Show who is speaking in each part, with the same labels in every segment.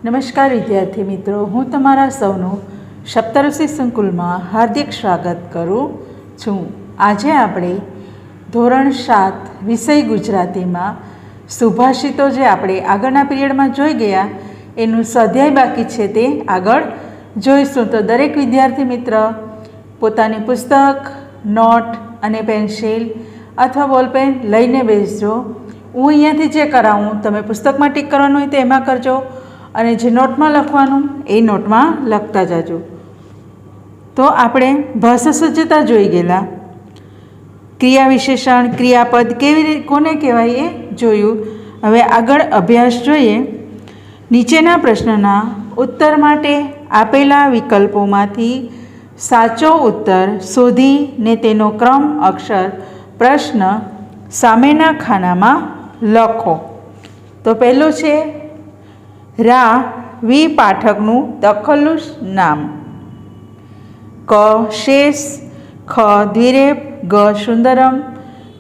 Speaker 1: નમસ્કાર વિદ્યાર્થી મિત્રો, હું તમારા સૌનું સપ્તઋષિ સંકુલમાં હાર્દિક સ્વાગત કરું છું. આજે આપણે ધોરણ 7 વિષય ગુજરાતીમાં સુભાષિતો જે આપણે આગળના પીરિયડમાં જોઈ ગયા એનું સ્વાધ્યાય બાકી છે તે આગળ જોઈશું. તો દરેક વિદ્યાર્થી મિત્ર પોતાની પુસ્તક, નોટ અને પેન્સિલ અથવા બોલપેન લઈને બેસજો. હું અહીંયાથી જે કરાવું તમે પુસ્તકમાં ટીક કરવાનું હોય તો એમાં કરજો અને જે નોટમાં લખવાનું એ નોટમાં લખતા જાજો. તો આપણે ભાષા સજ્જતા જોઈ ગયેલા, ક્રિયા વિશેષણ, ક્રિયાપદ કેવી રીતે કોને કહેવાય એ જોયું. હવે આગળ અભ્યાસ જોઈએ. નીચેના પ્રશ્નના ઉત્તર માટે આપેલા વિકલ્પોમાંથી સાચો ઉત્તર શોધીને તેનો ક્રમ અક્ષર પ્રશ્ન સામેના ખાનામાં લખો. તો પહેલું છે રા વી પાઠકનું દખલું નામ. ક શેષ, ખ દ્વિરેફ, ગ સુંદરમ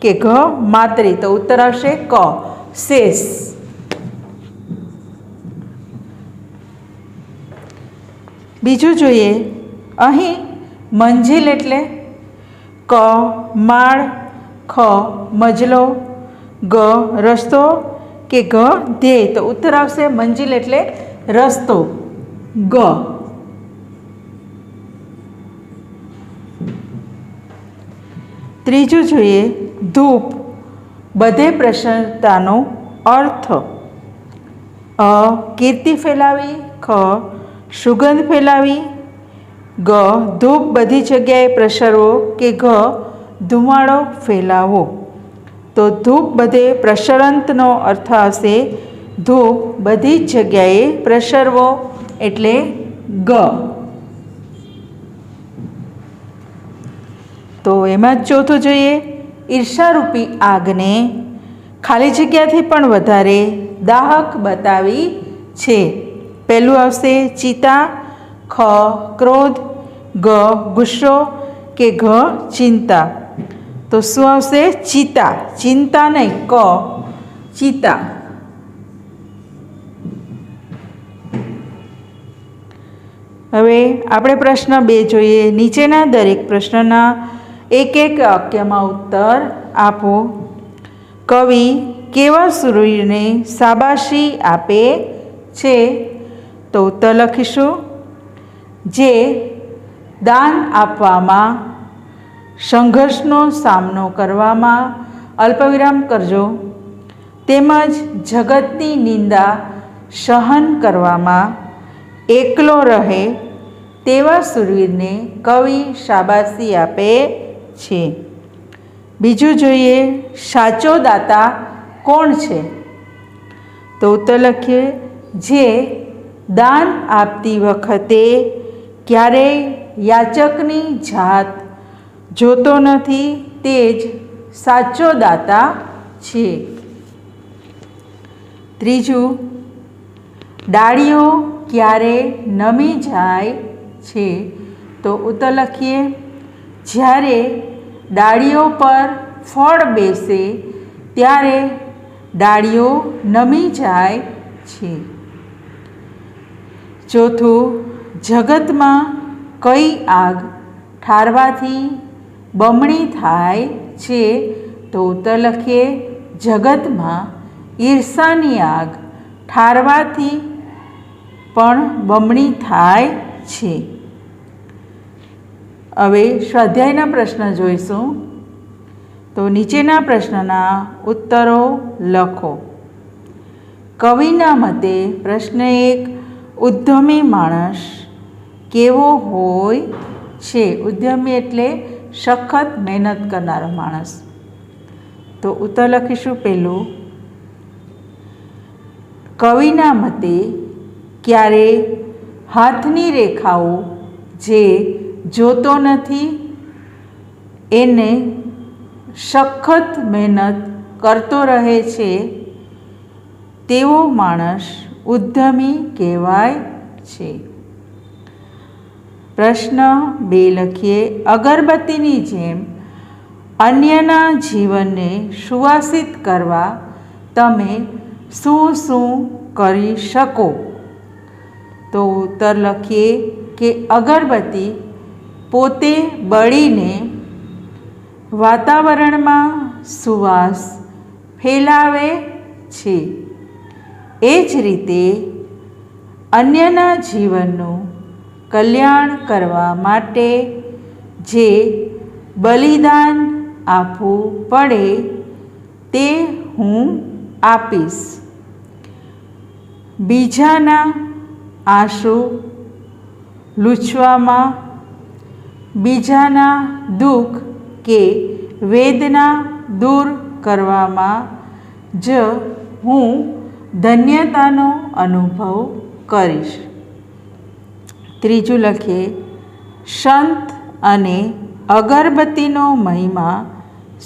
Speaker 1: કે ઘ માત્રી. તો ઉત્તર આવશે ક શેષ. બીજું જોઈએ. અહીં મંજિલ એટલે ક માળ, ખ મજલો, ગ રસ્તો કે ઘ ધ્યેય. તો ઉત્તર આવશે મંજિલ એટલે રસ્તો, ગ. ત્રીજું જોઈએ. ધૂપ બધે પ્રસન્નતાનો અર્થ. અ કીર્તિ ફેલાવી, ખ સુગંધ ફેલાવી, ગ ધૂપ બધી જગ્યાએ પ્રસરવો કે ઘ ધુમાડો ફેલાવો. તો ધૂપ બધે પ્રસરંતનો અર્થ આવશે ધૂપ બધી જ જગ્યાએ પ્રસરવો એટલે ગ. તો એમાં જ ચોથું જોઈએ. ઈર્ષારૂપી આગને ખાલી જગ્યાથી પણ વધારે દાહક બતાવી છે. પહેલું આવશે ચિતા, ખ ક્રોધ, ગ ગુસ્સો કે ઘ ચિંતા. તો શું આવશે? ચિતા. ચિંતા નહીં, ક ચિતા. હવે આપણે પ્રશ્ન 2 જોઈએ. નીચેના દરેક પ્રશ્નના એક એક વાક્યમાં ઉત્તર આપો. કવિ કેવા સૂરવીરને શાબાશી આપે છે? તો ઉત્તર લખીશું જે દાન આપવામાં, સંઘર્ષનો સામનો કરવામાં અલ્પવિરામ કરજો, તેમજ જગતની નિંદા સહન કરવામાં એકલો રહે તેવા શૂરવીરને કવિ શાબાશી આપે છે. બીજું જોઈએ. સાચો દાતા કોણ છે? તો ઉત્તર લખીએ જે દાન આપતી વખતે ક્યારેય યાચકની જાત જોતો નથી તે જ સાચો દાતા છે. ત્રીજું. ડાળીઓ ક્યારે નમી જાય છે? તો ઉત્તર લખીએ જ્યારે ડાળીઓ પર ફળ બેસે ત્યારે ડાળીઓ નમી જાય છે. ચોથું. જગતમાં કઈ આગ ઠારવાથી બમણી થાય છે? તો ઉત્તર લખીએ જગતમાં ઈર્ષાની આગ ઠારવાથી પણ બમણી થાય છે. હવે સ્વાધ્યાયના પ્રશ્ન જોઈશું. તો નીચેના પ્રશ્નના ઉત્તરો લખો. કવિના મતે પ્રશ્ન 1. ઉદ્યમી માણસ કેવો હોય છે? ઉદ્યમી એટલે સખત મહેનત કરનારો માણસ. તો ઉત્તર લખીશું પહેલું કવિના મતે ક્યારે હાથની રેખાઓ જે જોતો નથી એને સખત મહેનત કરતો રહે છે તેવો માણસ ઉદ્યમી કહેવાય છે. પ્રશ્ન 2 લખીએ. અગરબત્તીની જેમ અન્યના જીવનને સુવાસિત કરવા તમે શું શું કરી શકો? તો ઉત્તર લખીએ કે અગરબત્તી પોતે બળીને વાતાવરણમાં સુવાસ ફેલાવે છે. એ જ રીતે અન્યના જીવનનું કલ્યાણ કરવા માટે જે બલિદાન આપવું પડે તે હું આપીશ. બીજાના આંસુ લૂછવામાં, બીજાના દુઃખ કે વેદના દૂર કરવામાં જ હું ધન્યતાનો અનુભવ કરીશ. ત્રીજું લખીએ સંત અને અગરબત્તીનો મહિમા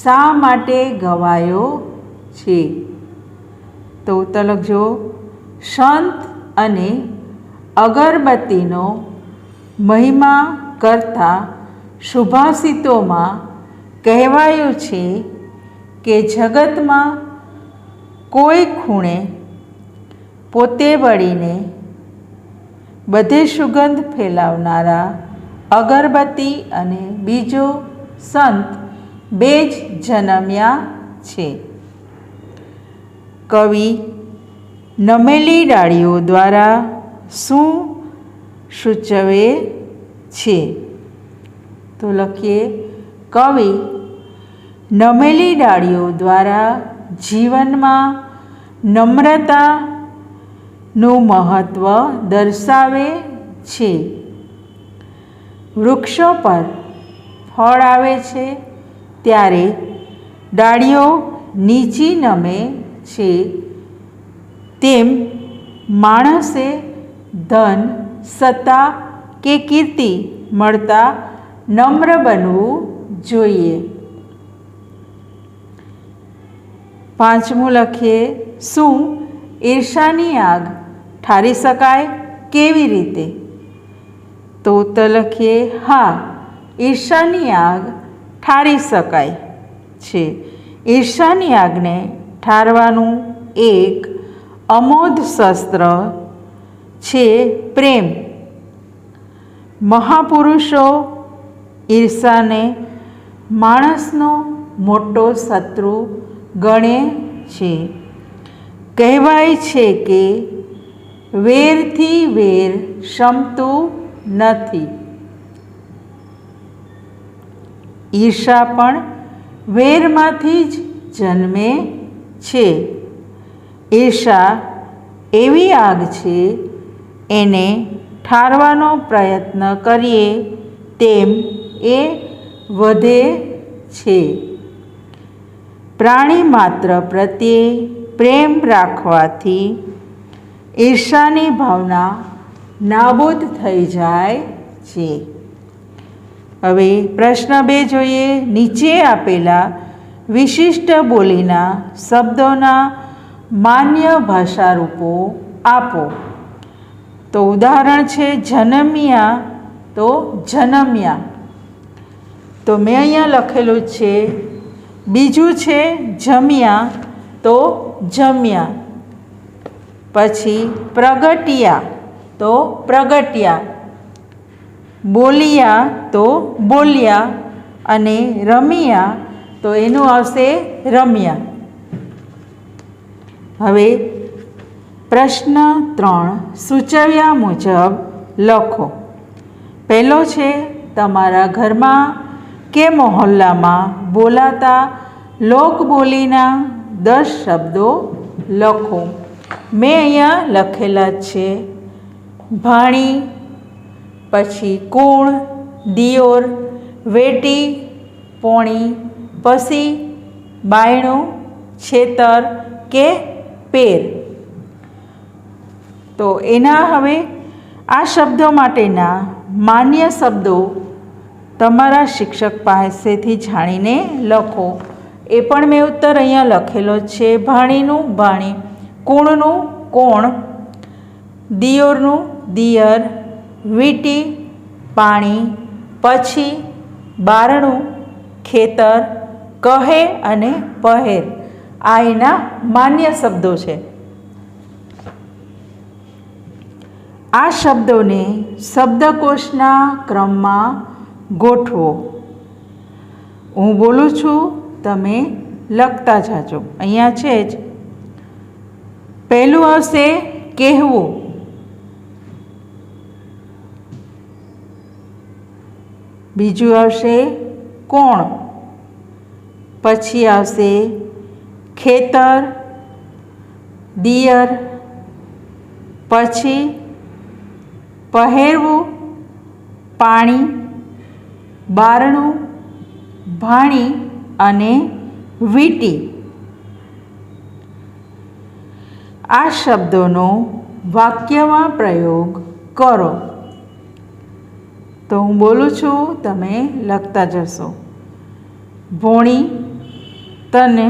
Speaker 1: શા માટે ગવાયો છે? તો ઉત્તર લખજો સંત અને અગરબત્તીનો મહિમા કરતા સુભાષિતોમાં કહેવાયું છે કે જગતમાં કોઈ ખૂણે પોતે બળીને બધે સુગંધ ફેલાવનારા અગરબત્તી અને બીજો સંત બે જ જન્મ્યા છે. કવિ નમેલી ડાળીઓ દ્વારા શું સૂચવે છે? તો લખીએ કવિ નમેલી ડાળીઓ દ્વારા જીવનમાં નમ્રતાનું મહત્ત્વ દર્શાવે છે. વૃક્ષો પર ફળ આવે છે ત્યારે ડાળીઓ નીચી નમે છે, તેમ માણસે ધન, સત્તા કે કીર્તિ મળતા નમ્ર બનવું જોઈએ. પાંચમું લખીએ શું ઈર્ષાની આગ ઠારી શકાય? કેવી રીતે? તો ઉત્તર લખીએ હા, ઈર્ષાની આગ ઠારી શકાય છે. ઈર્ષાની આગને ઠારવાનું એક અમોઘ શસ્ત્ર છે પ્રેમ. મહાપુરુષો ઈર્ષાને માણસનો મોટો શત્રુ ગણે છે. કહેવાય છે કે વેરથી વેર શમતું નથી. ઈર્ષા પણ વેરમાંથી જ જન્મે છે. ઈર્ષા એવી આગ છે, એને ઠારવાનો પ્રયત્ન કરીએ તેમ એ વધે છે. પ્રાણી માત્ર પ્રત્યે પ્રેમ રાખવાથી ઈર્ષાની ભાવના નાબૂદ થઈ જાય છે. હવે પ્રશ્ન 2 જોઈએ. નીચે આપેલા વિશિષ્ટ બોલીના શબ્દોના માન્ય ભાષારૂપો આપો. તો ઉદાહરણ છે જન્મ્યા, તો જન્મ્યા તો મેં અહીંયા લખેલું છે. બીજું છે જમ્યા, તો જમ્યા. પછી પ્રગટ્યા, તો પ્રગટ્યા. બોલિયા, તો બોલ્યા. અને રમ્યા, તો એનું આવશે રમ્યા. હવે પ્રશ્ન 3 સૂચવ્યા મુજબ લખો. પહેલો છે તમારા ઘરમાં કે મહોલ્લામાં બોલાતા લોકબોલીના 10 શબ્દો લખો. મેં અહીંયા લખેલા છે ભાણી, પછી કુણ, દિયોર, વેટી, પોણી, પસી, બાયણું, છેતર કે પેર. તો એના હવે આ શબ્દો માટેના માન્ય શબ્દો તમારા શિક્ષક પાસેથી જાણીને લખો. એ પણ મેં ઉત્તર અહીંયા લખેલો છે. ભાણીનું ભાણી, કુણનું કોણ, દિયોરનું દિયર, વીટી પાણી, પછી બારણું ખેતર, કહે અને પહેર. આ એના માન્ય શબ્દો છે. આ શબ્દોને શબ્દકોશના ક્રમમાં ગોઠવો. હું બોલું છું, તમે લખતા જાજો. અહીંયા છે જ. પહેલું આવશે કહેવું. બીજું આવશે કોણ. પછી આવશે ખેતર, દિયર. પછી પહેરવું, પાણી, બારણું, ભાણી અને વીંટી. આ શબ્દોનો વાક્યમાં પ્રયોગ કરો. તો હું બોલું છું, તમે લખતા જશો. ભોણી, તને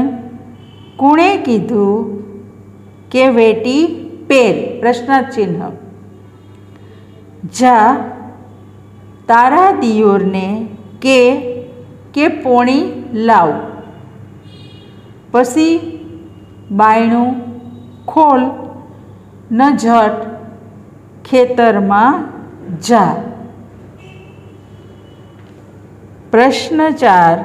Speaker 1: કોણે કીધું કે વેટી પહેર? પ્રશ્નાર્થ ચિહ્ન. જા તારા દિયોરને કે પોણી લાવ. પછી બાયણું ખોલ, ન ઝટ ખેતરમાં જા. પ્રશ્ન 4.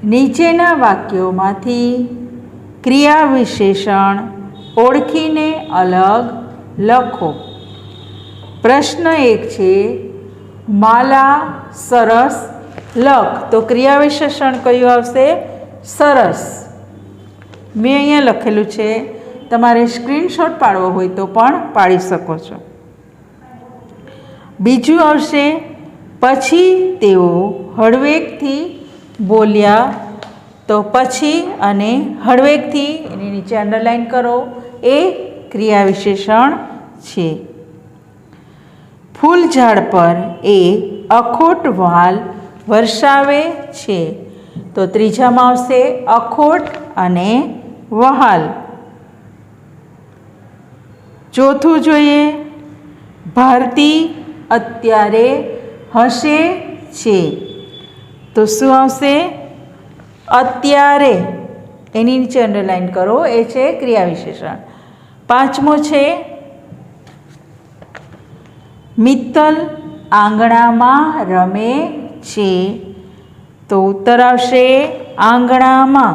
Speaker 1: નીચેના વાક્યોમાંથી ક્રિયા વિશેષણ ઓળખીને અલગ લખો. પ્રશ્ન 1 છે માલા સરસ લખ. તો ક્રિયા વિશેષણ કયું આવશે? સરસ. મેં અહીંયા લખેલું છે, તમારે સ્ક્રીનશોટ પાડવો હોય તો પણ પાડી શકો છો. બીજું આવશે પછી તેઓ હળવેકથી બોલ્યા. તો પછી અને હળવેકથી એની નીચે અંડરલાઈન કરો, એ ક્રિયા વિશેષણ છે. ફૂલ ઝાડ પર એ અખોટ વહાલ વરસાવે છે. તો ત્રીજામાં આવશે અખોટ અને વહાલ. ચોથું જોઈએ, ભારતી અત્યારે હસે છે. તો શું આવશે? અત્યારે. એની નીચે અંડરલાઈન કરો, એ છે ક્રિયા વિશેષણ. પાંચમો છે મિત્તલ આંગણામાં રમે છે. તો ઉત્તર આવશે આંગણામાં.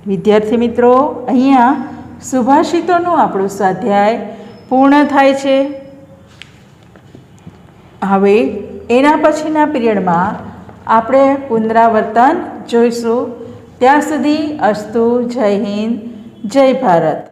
Speaker 1: વિદ્યાર્થી મિત્રો, અહીંયા સુભાષિતોનું આપણું સ્વાધ્યાય પૂર્ણ થાય છે. હવે એના પછીના પીરિયડમાં આપણે પુનરાવર્તન જોઈશું. ત્યાં સુધી અસ્તુ. જય હિન્દ, જય ભારત.